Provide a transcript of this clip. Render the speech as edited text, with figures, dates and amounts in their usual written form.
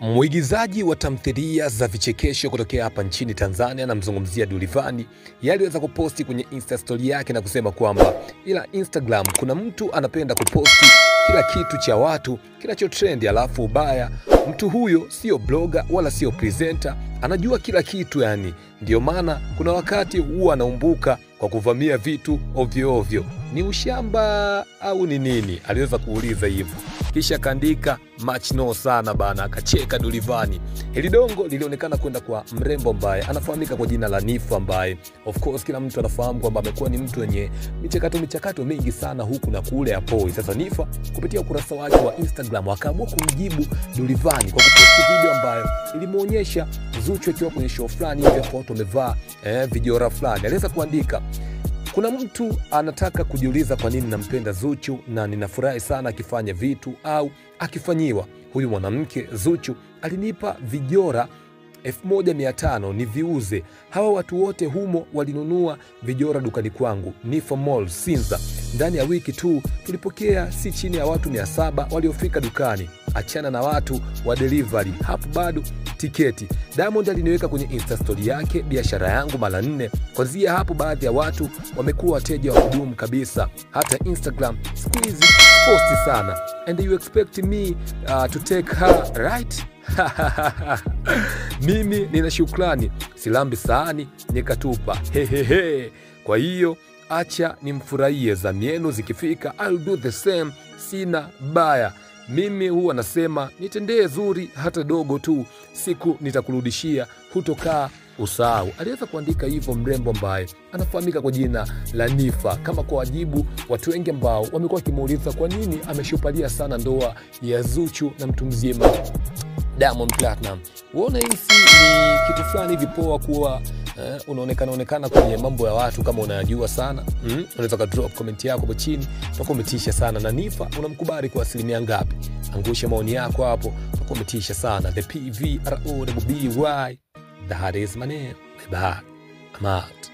Mwigizaji wa tamthilia za vichekesho kutokea hapa nchini Tanzania anamzungumzia Dulivani. Yeye aliweza kuposti kwenye Insta story yake na kusema kwamba ila Instagram kuna mtu anapenda kuposti kila kitu cha watu kinacho trend, alafu ubaya mtu huyo sio blogger wala sio presenter, anajua kila kitu yani. Ndio maana kuna wakati huwa anaumbuka kwa kuvamia vitu ovyo ovyo. Ni ushamba au ni nini? Aliweza kuuliza hivyo. Kisha kaandika much no sana bana, akacheka Dulivani. Hili dongo lilionekana kwenda kwa mrembo ambaye anafahamika kwa jina la Nifa, ambaye of course kila mtu anafahamu kwamba amekuwa ni mtu mwenye michakato mingi sana huku na kule hapo. Sasa Nifa kupitia ukurasa wake wa Instagram akaamua kumjibu Dulivani kwa kuposti video ambayo ilimuonyesha Zuchu akiwa kwenye show fulani hivi hapo, amevaa vijora fulani. Aliweza kuandika, kuna mtu anataka kujiuliza kwa nini nampenda Zuchu na ninafurahi sana akifanya vitu au akifanyiwa. Huyu mwanamke Zuchu alinipa vijora 1500 niviuze. Hawa watu wote humo walinunua vijora dukani kwangu Nifa Mall Sinza. Ndani ya wiki tu tulipokea si chini ya watu 700 waliofika dukani. Achana na watu wa delivery, hapo bado tiketi. Diamond aliniweka kwenye Insta story yake biashara yangu mara 4. Kwanzia hapo baadhi ya watu wamekuwa wateja wa kudumu kabisa. Hata Instagram squeeze posti sana. And you expect me to take her right? Mimi nina shukrani, silambi sahani nikatupa. Hehehe. Kwa hiyo acha nimfurahie, zamienu zikifika I'll do the same, sina baya. Mimi huwa nasema nitendee zuri hata dogo tu, siku nitakurudishia, hutokaa usahau. Aliweza kuandika hivyo mrembo ambaye anafahamika kwa jina la Nifa, kama kwa wajibu watu wengi ambao wamekuwa kimuuliza kwa nini ameshupalia sana ndoa ya Zuchu na mtu mzima Diamond Platinum. Uone hisi ni kitu fulani hivi poa kuwa unaonekana kwenye mambo ya watu kama unayajua sana. Unaweza ka drop comment yako hapo chini, utakuwa umetisha sana. Na Nifa unamkubali kwa asilimia ngapi? Angusha maoni yako hapo, utakuwa umetisha sana. The PVROWBY, that is my name. Bye bye. I'm out.